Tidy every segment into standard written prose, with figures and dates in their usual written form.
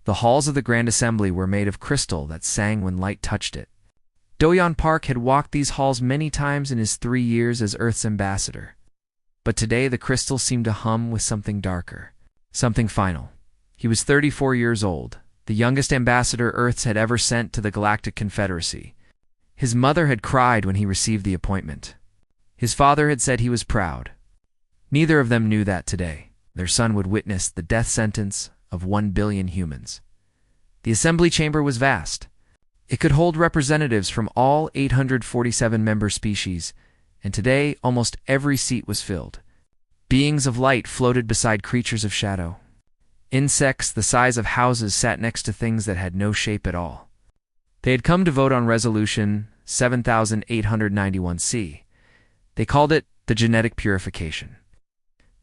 The halls of the Grand Assembly were made of crystal that sang when light touched it. Do-yeon Park had walked these halls many times in his 3 years as Earth's ambassador. But today the crystal seemed to hum with something darker, something final. He was 34 years old, the youngest ambassador Earth had ever sent to the Galactic Confederacy. His mother had cried when he received the appointment. His father had said he was proud. Neither of them knew that today their son would witness the death sentence of 1 billion humans. The assembly chamber was vast. It could hold representatives from all 847 member species, and today almost every seat was filled. Beings of light floated beside creatures of shadow. Insects the size of houses sat next to things that had no shape at all. They had come to vote on Resolution 7891C. They called it the Genetic Purification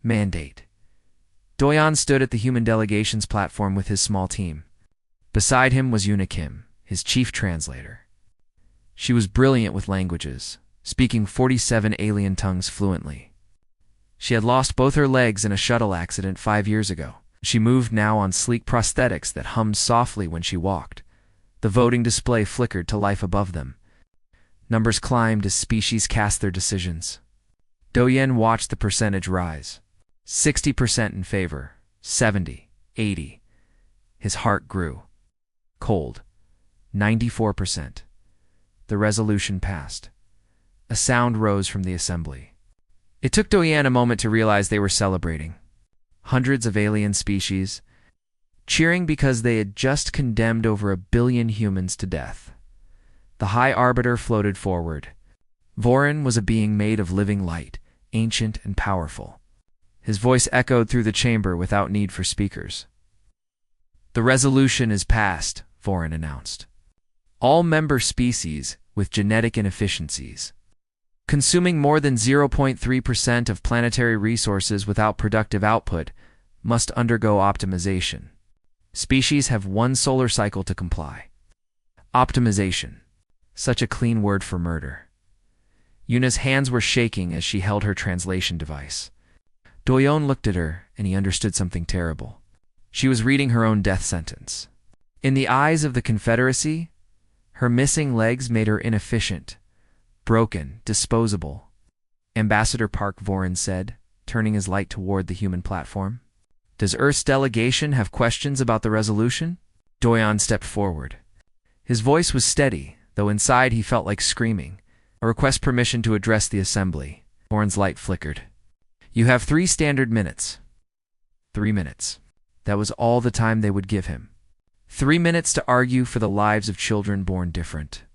Mandate. Do-yeon stood at the human delegations platform with his small team. Beside him was Yuna Kim, his chief translator. She was brilliant with languages, speaking 47 alien tongues fluently. She had lost both her legs in a shuttle accident 5 years ago. She moved now on sleek prosthetics that hummed softly when she walked. The voting display flickered to life above them. Numbers climbed as species cast their decisions. Do-yeon watched the percentage rise. 60% in favor, 70, 80. His heart grew. Cold. 94%. The resolution passed. A sound rose from the assembly. It took Do-yeon a moment to realize they were celebrating. Hundreds of alien species, cheering because they had just condemned over 1 billion humans to death. The High Arbiter floated forward. Vorin was a being made of living light, ancient and powerful. His voice echoed through the chamber without need for speakers. "The resolution is passed," Vorin announced. "All member species with genetic inefficiencies, consuming more than 0.3% of planetary resources without productive output, must undergo optimization. Species have 1 solar cycle to comply." Optimization. Such a clean word for murder. Yuna's hands were shaking as she held her translation device. Do-yeon looked at her, and he understood something terrible. She was reading her own death sentence. In the eyes of the Confederacy, her missing legs made her inefficient, broken, disposable. Ambassador Park, Vorin said, turning his light toward the human platform. "Does Earth's delegation have questions about the resolution?" Do-yeon stepped forward. His voice was steady, though inside he felt like screaming. "I request permission to address the assembly." Vorin's light flickered. "You have 3 standard minutes." 3 minutes. That was all the time they would give him. 3 minutes to argue for the lives of children born different.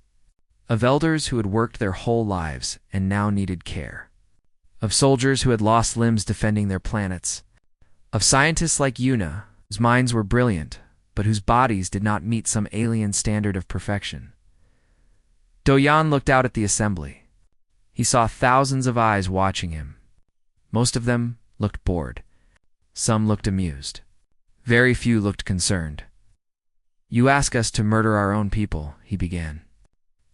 Of elders who had worked their whole lives and now needed care. Of soldiers who had lost limbs defending their planets. Of scientists like Yuna, whose minds were brilliant, but whose bodies did not meet some alien standard of perfection. Do-yeon looked out at the assembly. He saw thousands of eyes watching him. Most of them looked bored. Some looked amused. Very few looked concerned. "You ask us to murder our own people," he began.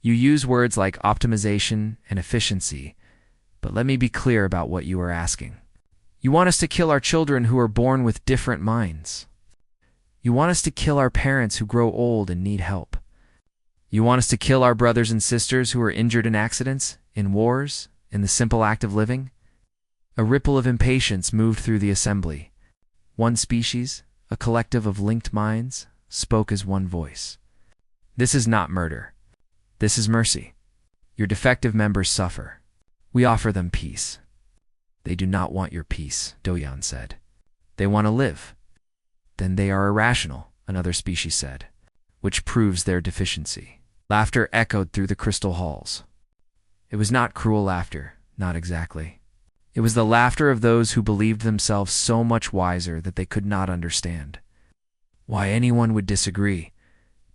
"You use words like optimization and efficiency, but let me be clear about what you are asking. You want us to kill our children who are born with different minds. You want us to kill our parents who grow old and need help. You want us to kill our brothers and sisters who are injured in accidents, in wars, in the simple act of living?" A ripple of impatience moved through the assembly. One species, a collective of linked minds, spoke as one voice. "This is not murder. This is mercy. Your defective members suffer. We offer them peace." "They do not want your peace," Do-yeon said. "They want to live." "Then they are irrational," another species said, "which proves their deficiency." Laughter echoed through the crystal halls. It was not cruel laughter, not exactly. It was the laughter of those who believed themselves so much wiser that they could not understand. Why anyone would disagree.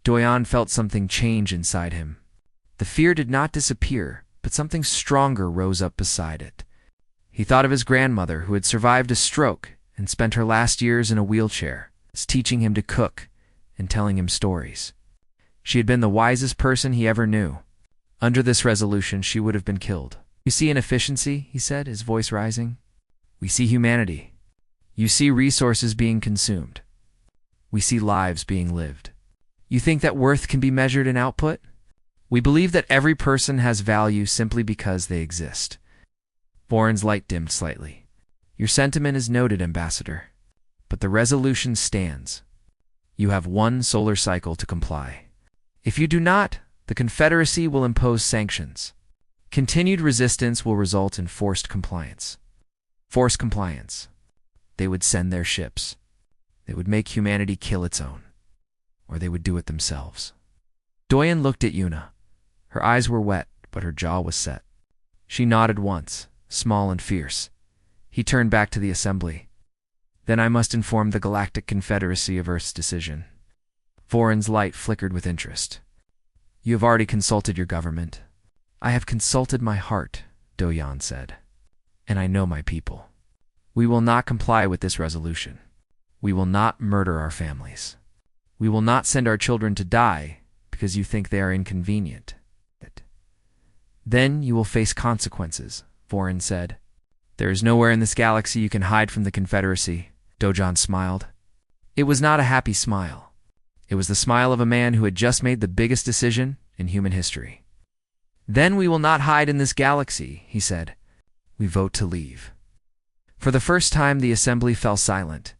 Do-yeon felt something change inside him. The fear did not disappear, but something stronger rose up beside it. He thought of his grandmother who had survived a stroke and spent her last years in a wheelchair, teaching him to cook and telling him stories. She had been the wisest person he ever knew. Under this resolution, she would have been killed. "You see inefficiency," he said, his voice rising. "We see humanity. You see resources being consumed. We see lives being lived. You think that worth can be measured in output? We believe that every person has value simply because they exist. Voron's light dimmed slightly. Your sentiment is noted, Ambassador. But the resolution stands. You have 1 solar cycle to comply. If you do not, the Confederacy will impose sanctions. Continued resistance will result in forced compliance. Forced compliance. They would send their ships. They would make humanity kill its own. Or they would do it themselves. Doyen looked at Yuna. Her eyes were wet, but her jaw was set. She nodded once, small and fierce. He turned back to the assembly. Then I must inform the Galactic Confederacy of Earth's decision. Voron's light flickered with interest. You have already consulted your government. I have consulted my heart, Doyan said. And I know my people. We will not comply with this resolution. We will not murder our families. We will not send our children to die because you think they are inconvenient. Then you will face consequences, Voron said. There is nowhere in this galaxy you can hide from the Confederacy, Dojan smiled. It was not a happy smile. It was the smile of a man who had just made the biggest decision in human history. Then we will not hide in this galaxy, he said. We vote to leave. For the first time, the assembly fell silent.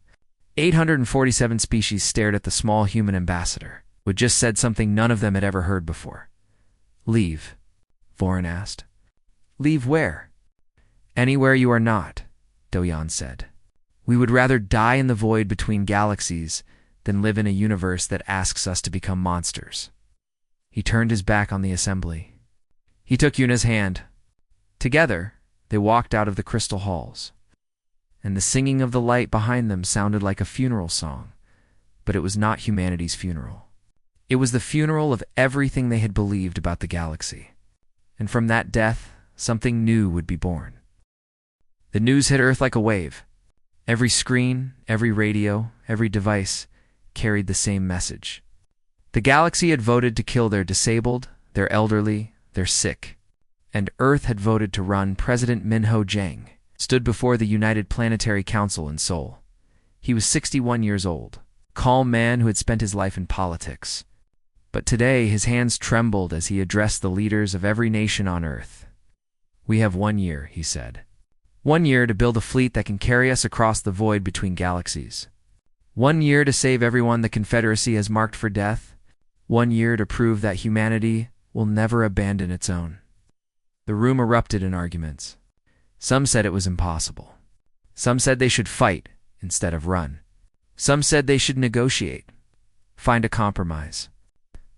847 species stared at the small human ambassador, who had just said something none of them had ever heard before. Leave, Voron asked. Leave where? Anywhere you are not, Doyan said. We would rather die in the void between galaxies than live in a universe that asks us to become monsters. He turned his back on the assembly. He took Yuna's hand. Together, they walked out of the crystal halls. And the singing of the light behind them sounded like a funeral song, but it was not humanity's funeral. It was the funeral of everything they had believed about the galaxy. And from that death, something new would be born. The news hit Earth like a wave. Every screen, every radio, every device carried the same message. The galaxy had voted to kill their disabled, their elderly, their sick. And Earth had voted to run President Minho Jiang, stood before the United Planetary Council in Seoul. He was 61 years old, a calm man who had spent his life in politics. But today his hands trembled as he addressed the leaders of every nation on Earth. We have 1 year, he said. 1 year to build a fleet that can carry us across the void between galaxies. 1 year to save everyone the Confederacy has marked for death. 1 year to prove that humanity will never abandon its own. The room erupted in arguments. Some said it was impossible. Some said they should fight instead of run. Some said they should negotiate, find a compromise.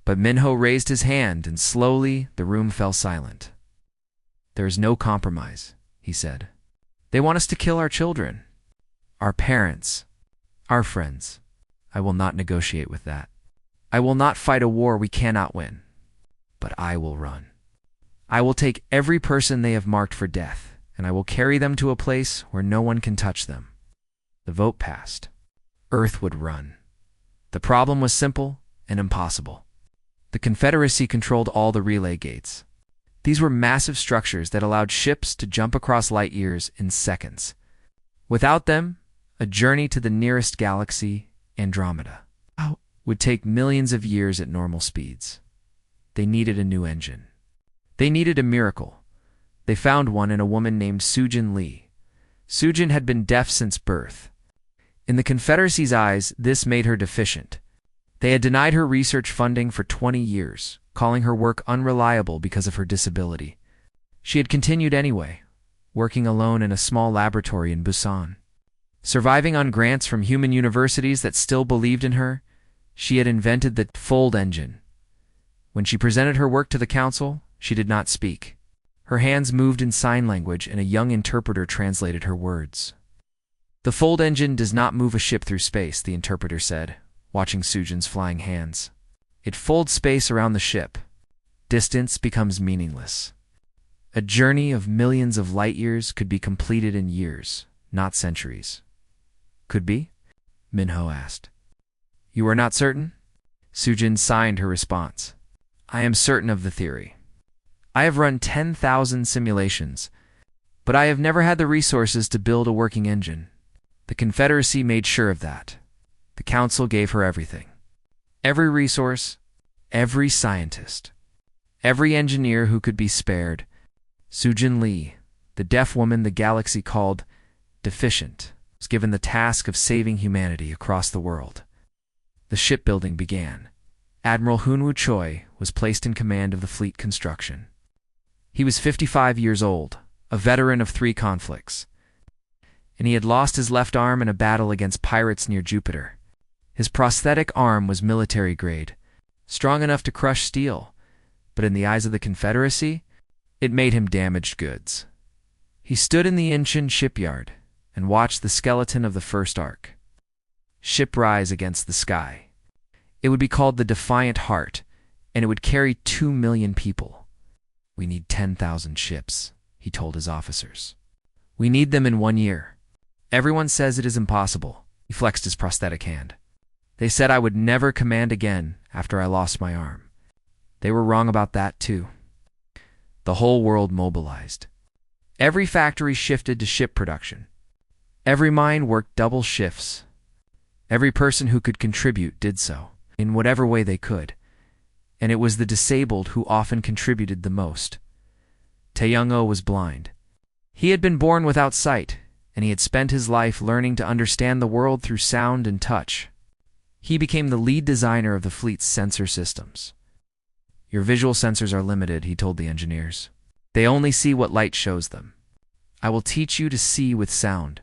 But Minho raised his hand, and slowly the room fell silent. There is no compromise, he said. They want us to kill our children, our parents, our friends. I will not negotiate with that. I will not fight a war we cannot win. But I will run. I will take every person they have marked for death, and I will carry them to a place where no one can touch them. The vote passed. Earth would run. The problem was simple and impossible. The Confederacy controlled all the relay gates. These were massive structures that allowed ships to jump across light years in seconds. Without them, a journey to the nearest galaxy, Andromeda, would take millions of years at normal speeds. They needed a new engine. They needed a miracle. They found one in a woman named Sujin Lee. Sujin had been deaf since birth. In the Confederacy's eyes, this made her deficient. They had denied her research funding for 20 years, calling her work unreliable because of her disability. She had continued anyway, working alone in a small laboratory in Busan. Surviving on grants from human universities that still believed in her, she had invented the fold engine. When she presented her work to the council, she did not speak. Her hands moved in sign language, and a young interpreter translated her words. The fold engine does not move a ship through space, the interpreter said, watching Sujin's flying hands. It folds space around the ship. Distance becomes meaningless. A journey of millions of light years could be completed in years, not centuries. Could be? Minho asked. You are not certain? Sujin signed her response. I am certain of the theory. I have run 10,000 simulations, but I have never had the resources to build a working engine. The Confederacy made sure of that. The council gave her everything. Every resource, every scientist, every engineer who could be spared. Sujin Lee, the deaf woman the galaxy called deficient, was given the task of saving humanity across the world. The shipbuilding began. Admiral Hunwoo Choi was placed in command of the fleet construction. He was 55 years old, a veteran of 3 conflicts, and he had lost his left arm in a battle against pirates near Jupiter. His prosthetic arm was military grade, strong enough to crush steel, but in the eyes of the Confederacy, it made him damaged goods. He stood in the Incheon shipyard and watched the skeleton of the first arc ship rise against the sky. It would be called the Defiant Heart, and it would carry 2 million people. "We need 10,000 ships," he told his officers. "We need them in 1 year. Everyone says it is impossible." He flexed his prosthetic hand. "They said I would never command again after I lost my arm. They were wrong about that, too." The whole world mobilized. Every factory shifted to ship production. Every mine worked double shifts. Every person who could contribute did so, in whatever way they could, and it was the disabled who often contributed the most. Tae-young-oh was blind. He had been born without sight, and he had spent his life learning to understand the world through sound and touch. He became the lead designer of the fleet's sensor systems. "Your visual sensors are limited," he told the engineers. "They only see what light shows them. I will teach you to see with sound,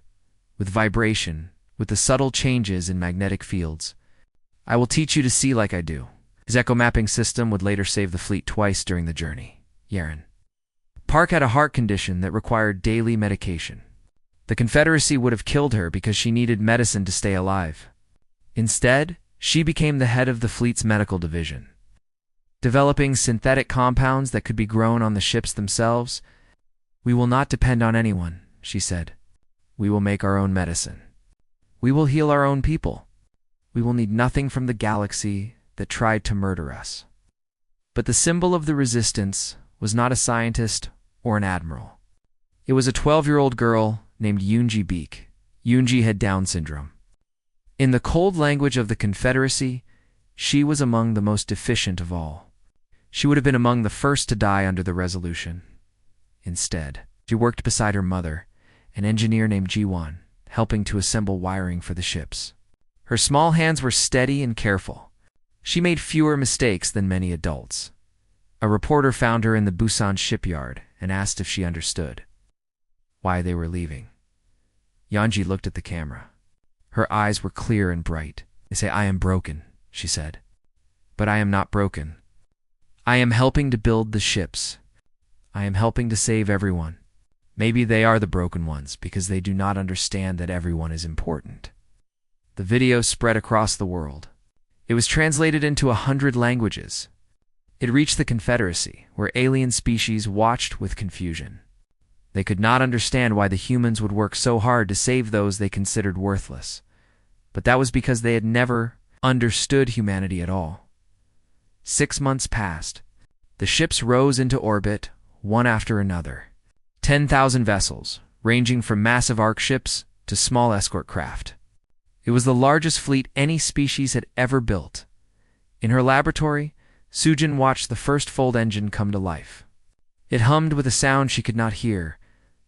with vibration, with the subtle changes in magnetic fields. I will teach you to see like I do." His echo mapping system would later save the fleet twice during the journey. Yaren. Park had a heart condition that required daily medication. The Confederacy would have killed her because she needed medicine to stay alive. Instead, she became the head of the fleet's medical division, developing synthetic compounds that could be grown on the ships themselves. "We will not depend on anyone," she said. "We will make our own medicine. We will heal our own people. We will need nothing from the galaxy that tried to murder us." But the symbol of the resistance was not a scientist or an admiral. It was a 12-year-old girl named Yoonji Beek. Yoonji had Down syndrome. In the cold language of the Confederacy, she was among the most deficient of all. She would have been among the first to die under the resolution. Instead, she worked beside her mother, an engineer named Ji-won, helping to assemble wiring for the ships. Her small hands were steady and careful. She made fewer mistakes than many adults. A reporter found her in the Busan shipyard and asked if she understood why they were leaving. Yeonji looked at the camera. Her eyes were clear and bright. "They say I am broken," she said. "But I am not broken. I am helping to build the ships. I am helping to save everyone. Maybe they are the broken ones because they do not understand that everyone is important." The video spread across the world. It was translated into 100 languages. It reached the Confederacy, where alien species watched with confusion. They could not understand why the humans would work so hard to save those they considered worthless. But that was because they had never understood humanity at all. 6 months passed. The ships rose into orbit, one after another. 10,000 vessels, ranging from massive arc ships to small escort craft. It was the largest fleet any species had ever built. In her laboratory, Sujin watched the first fold engine come to life. It hummed with a sound she could not hear,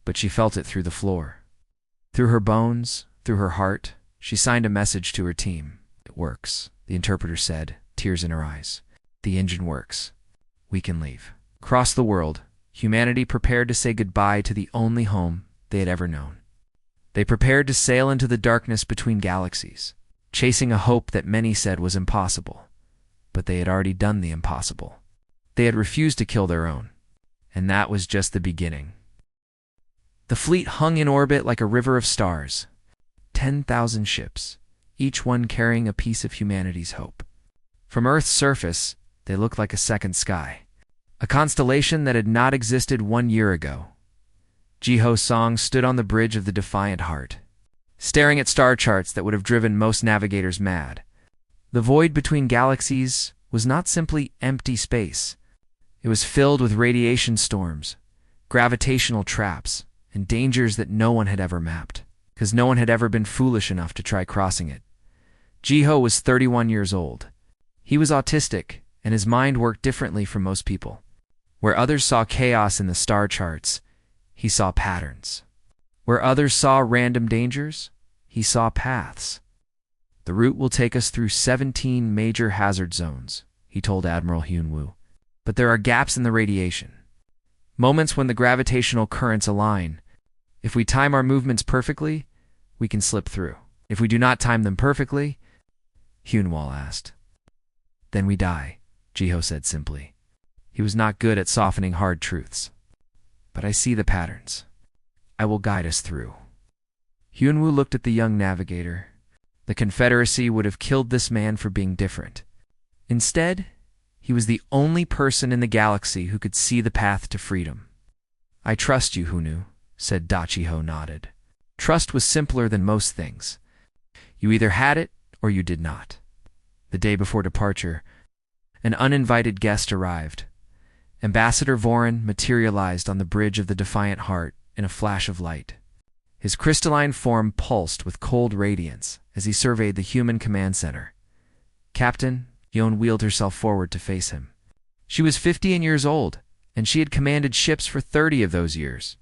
but she felt it through the floor. Through her bones, through her heart, she signed a message to her team. "It works," the interpreter said, tears in her eyes. "The engine works. We can leave." Across the world, humanity prepared to say goodbye to the only home they had ever known. They prepared to sail into the darkness between galaxies, chasing a hope that many said was impossible. But they had already done the impossible. They had refused to kill their own. And that was just the beginning. The fleet hung in orbit like a river of stars. 10,000 ships, each one carrying a piece of humanity's hope. From Earth's surface, they looked like a second sky, a constellation that had not existed 1 year ago. Jiho Song stood on the bridge of the Defiant Heart, staring at star charts that would have driven most navigators mad. The void between galaxies was not simply empty space. It was filled with radiation storms, gravitational traps, and dangers that no one had ever mapped, because no one had ever been foolish enough to try crossing it. Jiho was 31 years old. He was autistic, and his mind worked differently from most people. Where others saw chaos in the star charts, he saw patterns. Where others saw random dangers, he saw paths. The route will take us through 17 major hazard zones, he told Admiral Hyunwoo. But there are gaps in the radiation. Moments when the gravitational currents align. If we time our movements perfectly, we can slip through. If we do not time them perfectly, Hyunwoo asked. Then we die, Jiho said simply. He was not good at softening hard truths. But I see the patterns. I will guide us through. Hyunwoo looked at the young navigator. The Confederacy would have killed this man for being different. Instead, he was the only person in the galaxy who could see the path to freedom. I trust you, Hyunwoo, said Dachiho nodded. Trust was simpler than most things. You either had it or you did not. The day before departure, an uninvited guest arrived. Ambassador Voron materialized on the bridge of the Defiant Heart in a flash of light. His crystalline form pulsed with cold radiance as he surveyed the human command center. Captain, Yon wheeled herself forward to face him. She was 50 years old, and she had commanded ships for 30 of those years.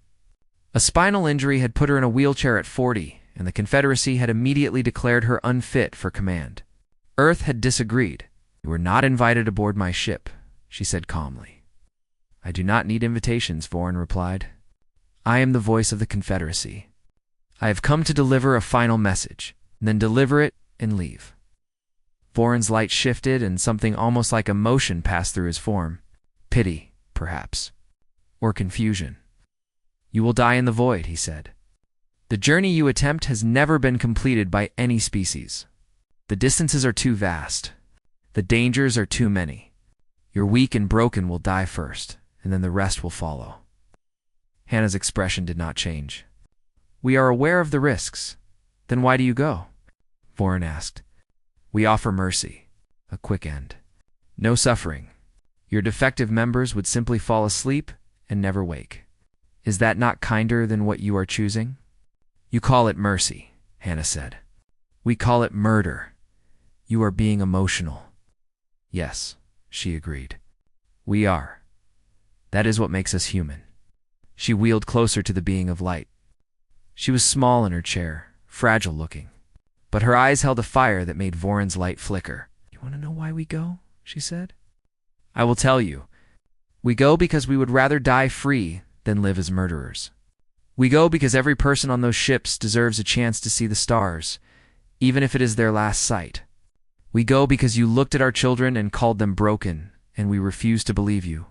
A spinal injury had put her in a wheelchair at 40, and the Confederacy had immediately declared her unfit for command. Earth had disagreed. You were not invited aboard my ship, she said calmly. I do not need invitations, Voron replied. I am the voice of the Confederacy. I have come to deliver a final message, then deliver it and leave. Voron's light shifted and something almost like emotion passed through his form. Pity, perhaps. Or confusion. You will die in the void, he said. The journey you attempt has never been completed by any species. The distances are too vast. The dangers are too many. Your weak and broken will die first, and then the rest will follow. Hannah's expression did not change. We are aware of the risks. Then why do you go? Voron asked. We offer mercy, a quick end. No suffering. Your defective members would simply fall asleep and never wake. Is that not kinder than what you are choosing? You call it mercy, Hannah said. We call it murder. You are being emotional. Yes, she agreed. We are. That is what makes us human. She wheeled closer to the being of light. She was small in her chair, fragile looking, but her eyes held a fire that made Voron's light flicker. You want to know why we go? She said. I will tell you. We go because we would rather die free than live as murderers. We go because every person on those ships deserves a chance to see the stars, even if it is their last sight. We go because you looked at our children and called them broken, and we refuse to believe you.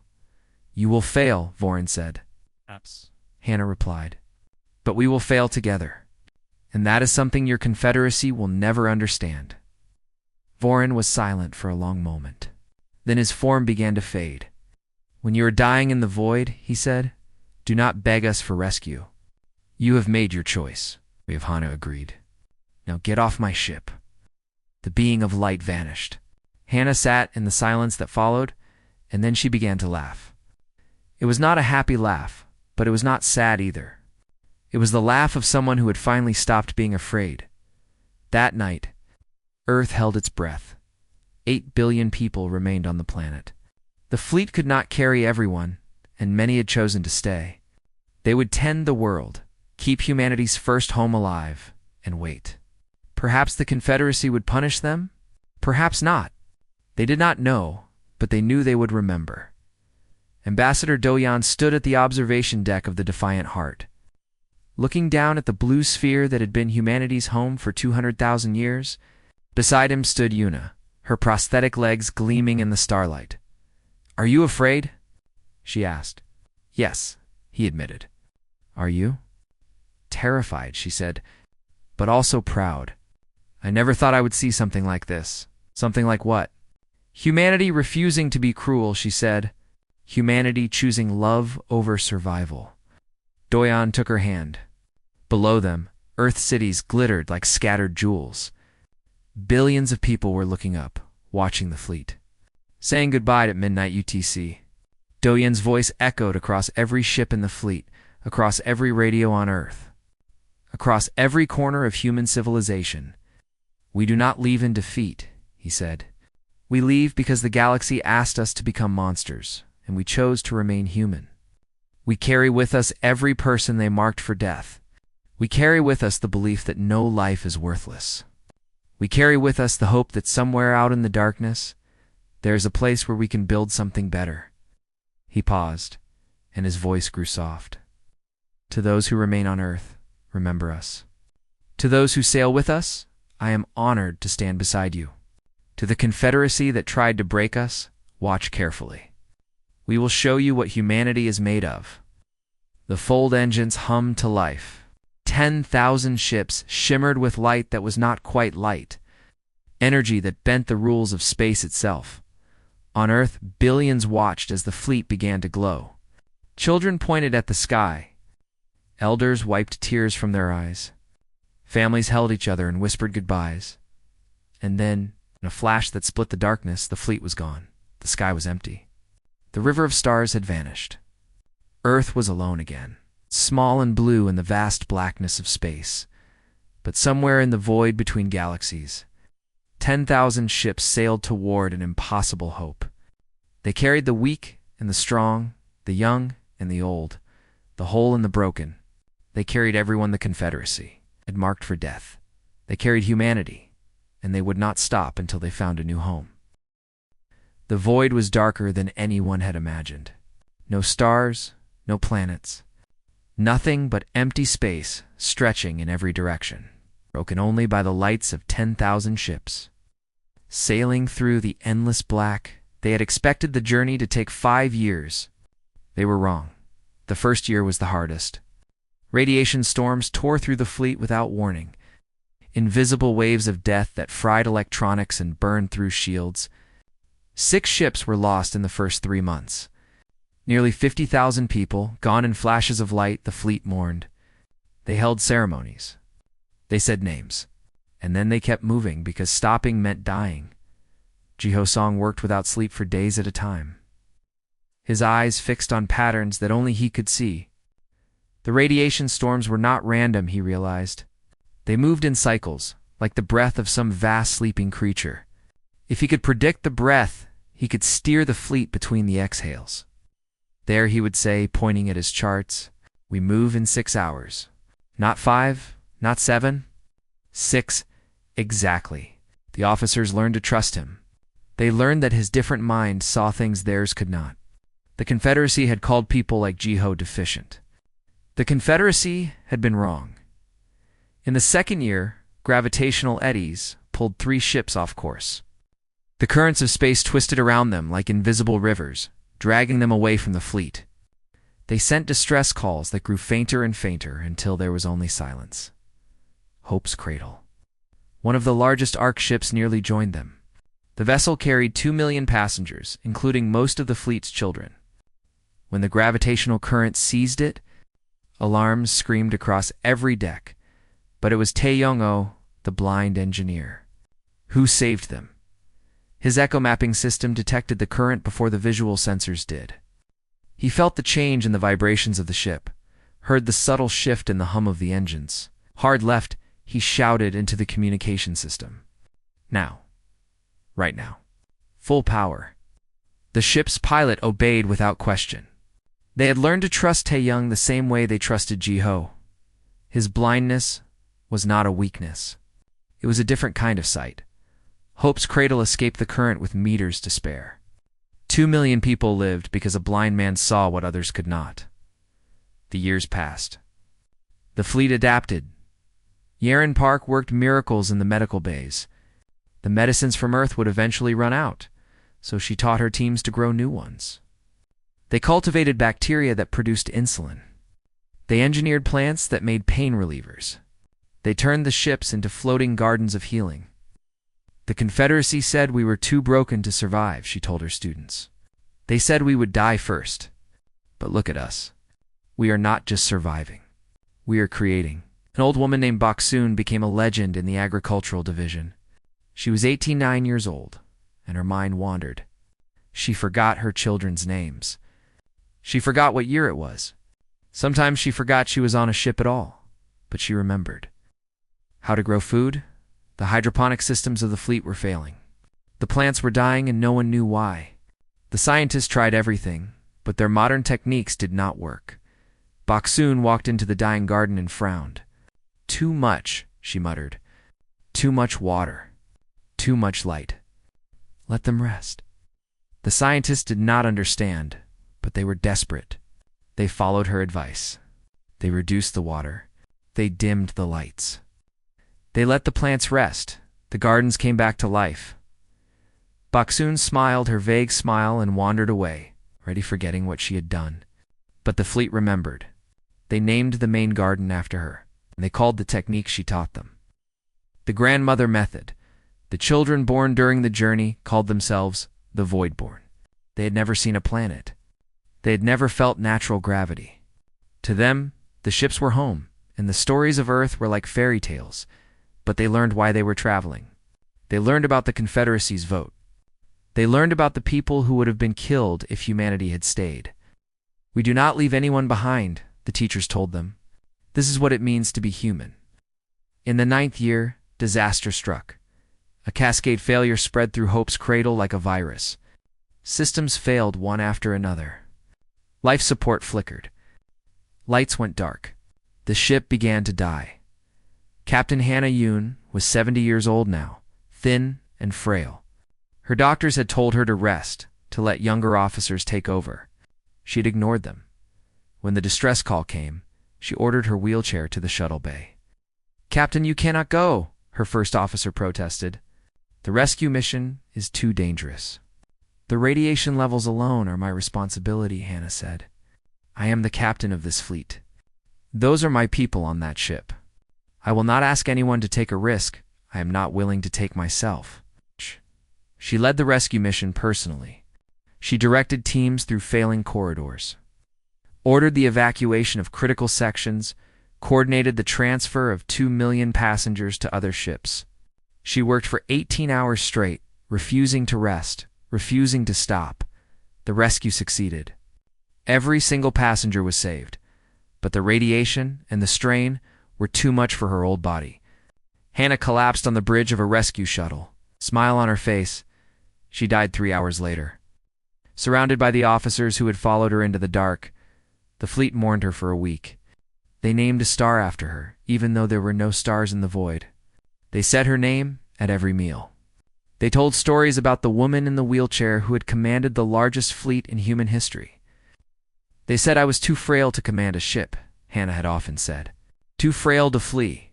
You will fail, Voron said. Perhaps, Hannah replied. But we will fail together, and that is something your Confederacy will never understand. Voron was silent for a long moment. Then his form began to fade. When you are dying in the void, he said, do not beg us for rescue. You have made your choice, Hannah agreed. Now get off my ship. The being of light vanished. Hannah sat in the silence that followed, and then she began to laugh. It was not a happy laugh, but it was not sad either. It was the laugh of someone who had finally stopped being afraid. That night, Earth held its breath. 8 billion people remained on the planet. The fleet could not carry everyone, and many had chosen to stay. They would tend the world, keep humanity's first home alive, and wait. Perhaps the Confederacy would punish them? Perhaps not. They did not know, but they knew they would remember. Ambassador Doyan stood at the observation deck of the Defiant Heart. Looking down at the blue sphere that had been humanity's home for 200,000 years, beside him stood Yuna, her prosthetic legs gleaming in the starlight. Are you afraid? She asked. Yes, he admitted. Are you? Terrified, she said, but also proud. I never thought I would see something like this. Something like what? Humanity refusing to be cruel, she said. Humanity choosing love over survival. Doyan took her hand. Below them, Earth cities glittered like scattered jewels. Billions of people were looking up, watching the fleet. Saying goodbye at midnight UTC. Doyan's voice echoed across every ship in the fleet, across every radio on Earth, across every corner of human civilization. "We do not leave in defeat," he said. "We leave because the galaxy asked us to become monsters, and we chose to remain human. We carry with us every person they marked for death. We carry with us the belief that no life is worthless. We carry with us the hope that somewhere out in the darkness, there is a place where we can build something better." He paused, and his voice grew soft. "To those who remain on Earth, remember us. To those who sail with us, I am honored to stand beside you. To the Confederacy that tried to break us, watch carefully. We will show you what humanity is made of." The fold engines hummed to life. 10,000 ships shimmered with light that was not quite light, energy that bent the rules of space itself. On Earth, billions watched as the fleet began to glow. Children pointed at the sky. Elders wiped tears from their eyes. Families held each other and whispered goodbyes. And then, in a flash that split the darkness, the fleet was gone. The sky was empty. The river of stars had vanished. Earth was alone again, small and blue in the vast blackness of space. But somewhere in the void between galaxies, 10,000 ships sailed toward an impossible hope. They carried the weak and the strong, the young and the old, the whole and the broken. They carried everyone the Confederacy had marked for death. They carried humanity, and they would not stop until they found a new home. The void was darker than anyone had imagined. No stars, no planets. Nothing but empty space stretching in every direction, broken only by the lights of 10,000 ships. Sailing through the endless black, they had expected the journey to take 5 years. They were wrong. The first year was the hardest. Radiation storms tore through the fleet without warning. Invisible waves of death that fried electronics and burned through shields. 6 ships were lost in the first 3 months. Nearly 50,000 people, gone in flashes of light, the fleet mourned. They held ceremonies. They said names. And then they kept moving because stopping meant dying. Jiho Song worked without sleep for days at a time. His eyes fixed on patterns that only he could see. The radiation storms were not random, he realized. They moved in cycles, like the breath of some vast sleeping creature. If he could predict the breath, he could steer the fleet between the exhales. There, he would say, pointing at his charts, "We move in 6 hours. Not 5, not 7. 6, exactly." The officers learned to trust him. They learned that his different mind saw things theirs could not. The Confederacy had called people like Jiho deficient. The Confederacy had been wrong. In the second year, gravitational eddies pulled 3 ships off course. The currents of space twisted around them like invisible rivers, dragging them away from the fleet. They sent distress calls that grew fainter and fainter until there was only silence. Hope's Cradle. One of the largest ARC ships nearly joined them. The vessel carried 2 million passengers, including most of the fleet's children. When the gravitational current seized it, alarms screamed across every deck, but it was Tae-Young-oh, the blind engineer, who saved them. His echo mapping system detected the current before the visual sensors did. He felt the change in the vibrations of the ship, heard the subtle shift in the hum of the engines. Hard left, he shouted into the communication system. "Now. Right now. Full power." The ship's pilot obeyed without question. They had learned to trust Tae-Young the same way they trusted Jiho. His blindness was not a weakness. It was a different kind of sight. Hope's Cradle escaped the current with meters to spare. 2 million people lived because a blind man saw what others could not. The years passed. The fleet adapted. Yaren Park worked miracles in the medical bays. The medicines from Earth would eventually run out, so she taught her teams to grow new ones. They cultivated bacteria that produced insulin. They engineered plants that made pain relievers. They turned the ships into floating gardens of healing. The Confederacy said we were too broken to survive, she told her students. They said we would die first. But look at us. We are not just surviving. We are creating. An old woman named Baksoon became a legend in the agricultural division. She was 89 years old, and her mind wandered. She forgot her children's names. She forgot what year it was. Sometimes she forgot she was on a ship at all, but she remembered. How to grow food? The hydroponic systems of the fleet were failing. The plants were dying and no one knew why. The scientists tried everything, but their modern techniques did not work. Baksoon walked into the dying garden and frowned. "Too much," she muttered. "Too much water. Too much light. Let them rest." The scientists did not understand, but they were desperate. They followed her advice. They reduced the water. They dimmed the lights. They let the plants rest. The gardens came back to life. Baksoon smiled her vague smile and wandered away, already forgetting what she had done. But the fleet remembered. They named the main garden after her, and they called the technique she taught them the grandmother method. The children born during the journey called themselves the Voidborn. They had never seen a planet. They had never felt natural gravity. To them, the ships were home, and the stories of Earth were like fairy tales, but they learned why they were traveling. They learned about the Confederacy's vote. They learned about the people who would have been killed if humanity had stayed. "We do not leave anyone behind," the teachers told them. "This is what it means to be human." In the 9th year, disaster struck. A cascade failure spread through Hope's cradle like a virus. Systems failed one after another. Life support flickered. Lights went dark. The ship began to die. Captain Hannah Yoon was 70 years old now, thin and frail. Her doctors had told her to rest, to let younger officers take over. She had ignored them. When the distress call came, she ordered her wheelchair to the shuttle bay. "Captain, you cannot go," her first officer protested. "The rescue mission is too dangerous." "The radiation levels alone are my responsibility," Hannah said. "I am the captain of this fleet. Those are my people on that ship. I will not ask anyone to take a risk I am not willing to take myself." She led the rescue mission personally. She directed teams through failing corridors, ordered the evacuation of critical sections, coordinated the transfer of 2 million passengers to other ships. She worked for 18 hours straight, refusing to rest, refusing to stop. The rescue succeeded. Every single passenger was saved, but the radiation and the strain were too much for her old body. Hannah collapsed on the bridge of a rescue shuttle, smile on her face. She died 3 hours later. Surrounded by the officers who had followed her into the dark, the fleet mourned her for a week. They named a star after her, even though there were no stars in the void. They said her name at every meal. They told stories about the woman in the wheelchair who had commanded the largest fleet in human history. "They said I was too frail to command a ship," Hannah had often said. "Too frail to flee.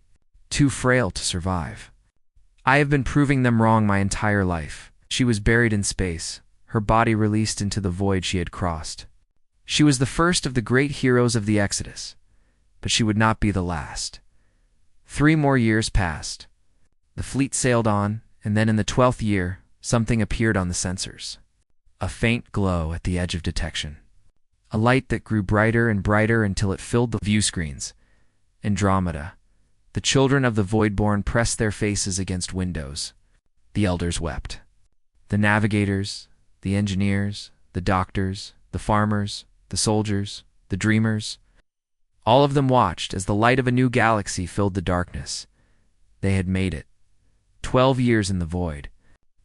Too frail to survive. I have been proving them wrong my entire life." She was buried in space, her body released into the void she had crossed. She was the first of the great heroes of the Exodus, but she would not be the last. 3 more years passed. The fleet sailed on, and then in the 12th year, something appeared on the sensors. A faint glow at the edge of detection. A light that grew brighter and brighter until it filled the view screens. Andromeda. The children of the Voidborn pressed their faces against windows. The elders wept. The navigators, the engineers, the doctors, the farmers, the soldiers, the dreamers. All of them watched as the light of a new galaxy filled the darkness. They had made it. 12 years in the void.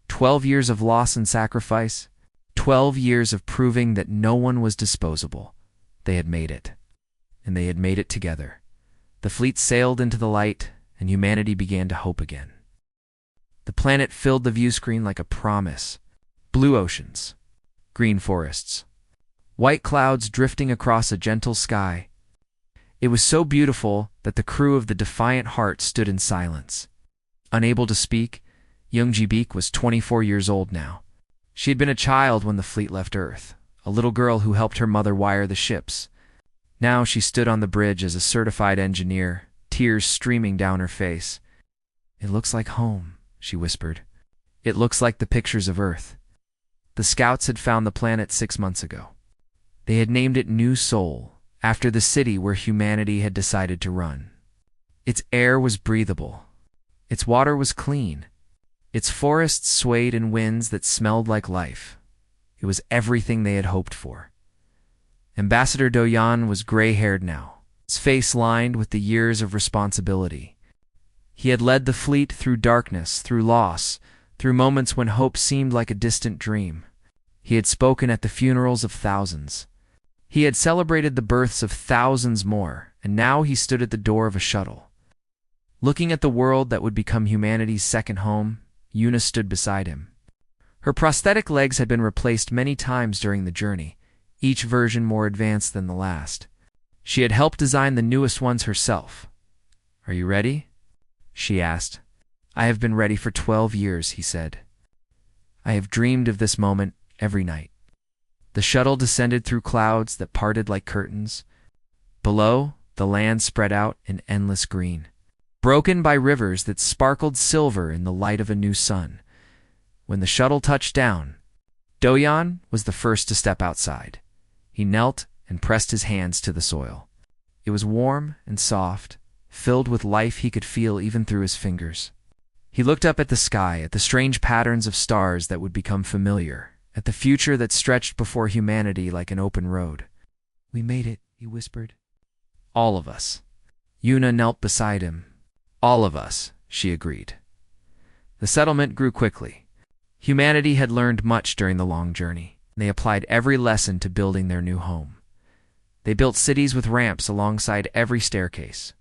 12 years of loss and sacrifice. 12 years of proving that no one was disposable. They had made it. And they had made it together. The fleet sailed into the light, and humanity began to hope again. The planet filled the view screen like a promise. Blue oceans. Green forests. White clouds drifting across a gentle sky. It was so beautiful that the crew of the Defiant Heart stood in silence. Unable to speak, Young-ji-beek was 24 years old now. She had been a child when the fleet left Earth, a little girl who helped her mother wire the ships. Now she stood on the bridge as a certified engineer, tears streaming down her face. "It looks like home," she whispered. "It looks like the pictures of Earth." The scouts had found the planet 6 months ago. They had named it New Seoul, after the city where humanity had decided to run. Its air was breathable. Its water was clean. Its forests swayed in winds that smelled like life. It was everything they had hoped for. Ambassador Do-yeon was gray-haired now, his face lined with the years of responsibility. He had led the fleet through darkness, through loss, through moments when hope seemed like a distant dream. He had spoken at the funerals of thousands. He had celebrated the births of thousands more, and now he stood at the door of a shuttle. Looking at the world that would become humanity's second home, Una stood beside him. Her prosthetic legs had been replaced many times during the journey, each version more advanced than the last. She had helped design the newest ones herself. "Are you ready?" she asked. "I have been ready for 12 years, he said. "I have dreamed of this moment every night." The shuttle descended through clouds that parted like curtains. Below, the land spread out in endless green, broken by rivers that sparkled silver in the light of a new sun. When the shuttle touched down, Doyan was the first to step outside. He knelt and pressed his hands to the soil. It was warm and soft, filled with life he could feel even through his fingers. He looked up at the sky, at the strange patterns of stars that would become familiar, at the future that stretched before humanity like an open road. "We made it," he whispered. "All of us." Una knelt beside him. "All of us," she agreed. The settlement grew quickly. Humanity had learned much during the long journey. They applied every lesson to building their new home. They built cities with ramps alongside every staircase.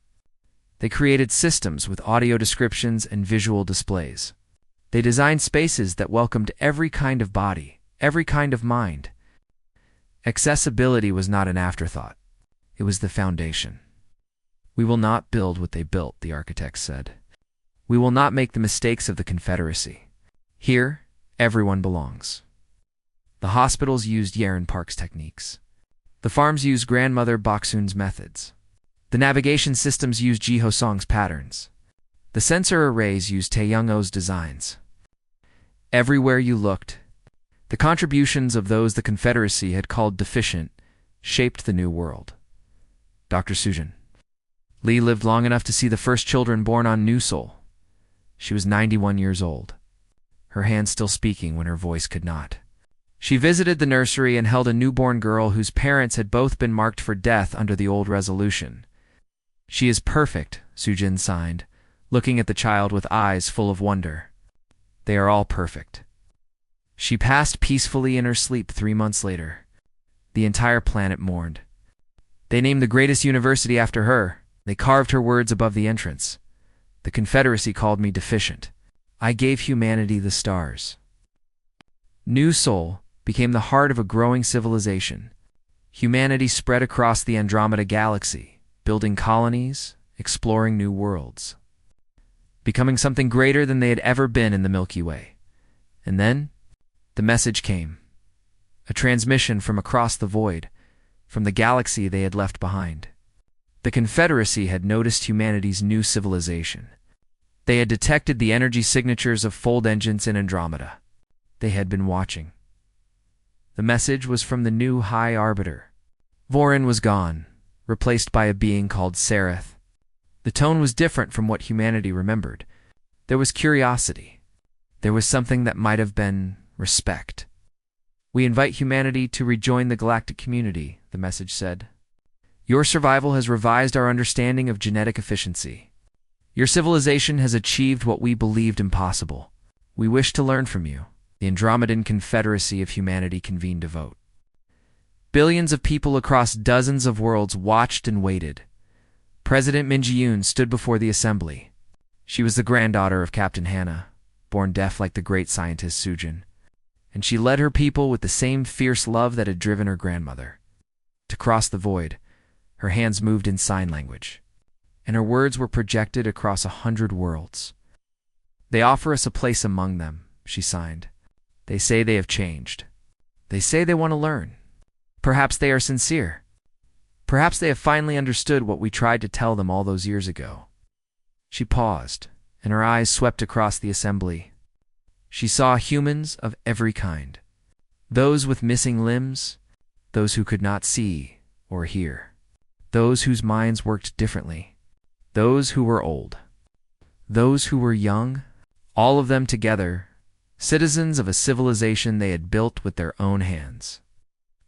They created systems with audio descriptions and visual displays. They designed spaces that welcomed every kind of body, every kind of mind. Accessibility was not an afterthought. It was the foundation. "We will not build what they built," the architects said. "We will not make the mistakes of the Confederacy. Here, everyone belongs." The hospitals used Yaren Park's techniques. The farms used grandmother Baksun's methods. The navigation systems used Ji Hosong's patterns. The sensor arrays used Taeyong-o's designs. Everywhere you looked, the contributions of those the Confederacy had called deficient shaped the new world. Dr. Sujin. Lee lived long enough to see the first children born on New Seoul. She was 91 years old, her hands still speaking when her voice could not. She visited the nursery and held a newborn girl whose parents had both been marked for death under the old resolution. "She is perfect," Sujin signed, looking at the child with eyes full of wonder. "They are all perfect." She passed peacefully in her sleep 3 months later. The entire planet mourned. They named the greatest university after her. They carved her words above the entrance. "The Confederacy called me deficient. I gave humanity the stars." New Seoul became the heart of a growing civilization. Humanity spread across the Andromeda galaxy, building colonies, exploring new worlds, becoming something greater than they had ever been in the Milky Way. And then, the message came. A transmission from across the void, from the galaxy they had left behind. The Confederacy had noticed humanity's new civilization. They had detected the energy signatures of fold engines in Andromeda. They had been watching. The message was from the new High Arbiter. Vorin was gone, replaced by a being called Sereth. The tone was different from what humanity remembered. There was curiosity. There was something that might have been respect. "We invite humanity to rejoin the galactic community," the message said. "Your survival has revised our understanding of genetic efficiency. Your civilization has achieved what we believed impossible. We wish to learn from you." The Andromedan Confederacy of Humanity convened a vote. Billions of people across dozens of worlds watched and waited. President Min Ji-yoon stood before the assembly. She was the granddaughter of Captain Hannah, born deaf like the great scientist Sujin, and she led her people with the same fierce love that had driven her grandmother. To cross the void, her hands moved in sign language, and her words were projected across 100 worlds. "They offer us a place among them," she signed. "They say they have changed. They say they want to learn. Perhaps they are sincere. Perhaps they have finally understood what we tried to tell them all those years ago." She paused, and her eyes swept across the assembly. She saw humans of every kind. Those with missing limbs, those who could not see or hear, those whose minds worked differently, those who were old, those who were young, all of them together, citizens of a civilization they had built with their own hands.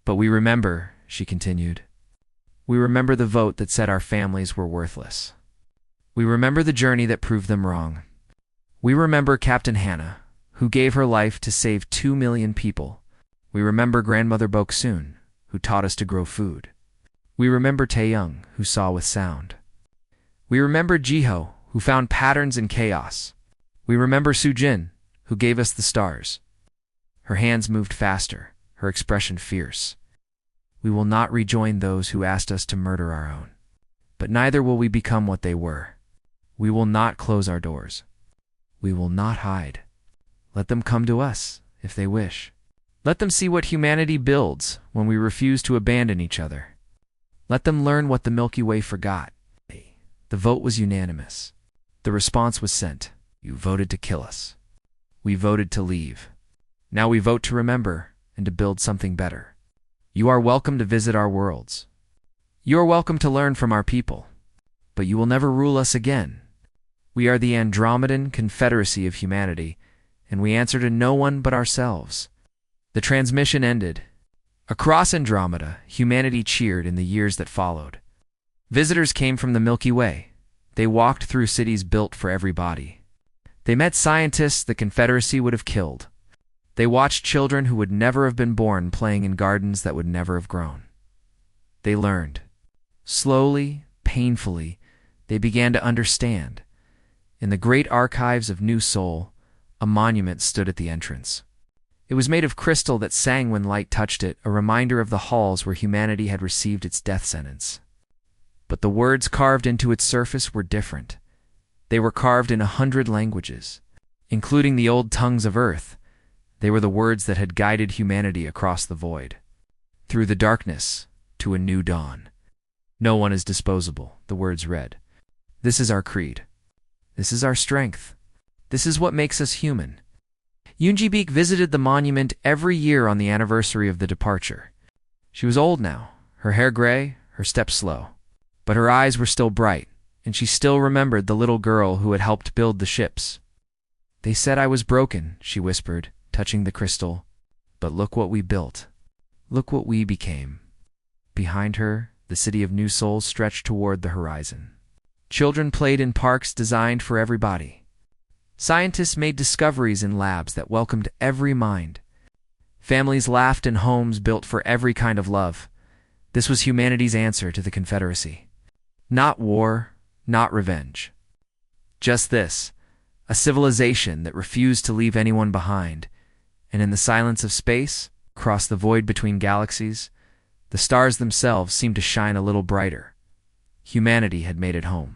"But we remember," she continued, "we remember the vote that said our families were worthless. We remember the journey that proved them wrong. We remember Captain Hannah, who gave her life to save 2 million people. We remember Grandmother Boksoon, who taught us to grow food. We remember Taeyong, who saw with sound. We remember Jiho, who found patterns in chaos. We remember Sujin, who gave us the stars. Her hands moved faster, her expression fierce. We will not rejoin those who asked us to murder our own. But neither will we become what they were. We will not close our doors. We will not hide. Let them come to us, if they wish. Let them see what humanity builds when we refuse to abandon each other. Let them learn what the Milky Way forgot. The vote was unanimous. The response was sent. You voted to kill us. We voted to leave. Now we vote to remember and to build something better. You are welcome to visit our worlds. You are welcome to learn from our people. But you will never rule us again. We are the Andromedan Confederacy of Humanity, and we answer to no one but ourselves. The transmission ended. Across Andromeda, humanity cheered in the years that followed. Visitors came from the Milky Way. They walked through cities built for every body. They met scientists the Confederacy would have killed. They watched children who would never have been born playing in gardens that would never have grown. They learned. Slowly, painfully, they began to understand. In the great archives of New Seoul, a monument stood at the entrance. It was made of crystal that sang when light touched it, a reminder of the halls where humanity had received its death sentence. But the words carved into its surface were different. They were carved in 100 languages, including the old tongues of Earth. They were the words that had guided humanity across the void. Through the darkness, to a new dawn. No one is disposable, the words read. This is our creed. This is our strength. This is what makes us human. Yoonji-beek visited the monument every year on the anniversary of the departure. She was old now, her hair gray, her steps slow. But her eyes were still bright, and she still remembered the little girl who had helped build the ships. They said I was broken, she whispered, touching the crystal. But look what we built. Look what we became. Behind her, the city of New Seoul stretched toward the horizon. Children played in parks designed for everybody. Scientists made discoveries in labs that welcomed every mind. Families laughed in homes built for every kind of love. This was humanity's answer to the Confederacy. Not war, not revenge. Just this, a civilization that refused to leave anyone behind. And in the silence of space, across the void between galaxies, the stars themselves seemed to shine a little brighter. Humanity had made it home.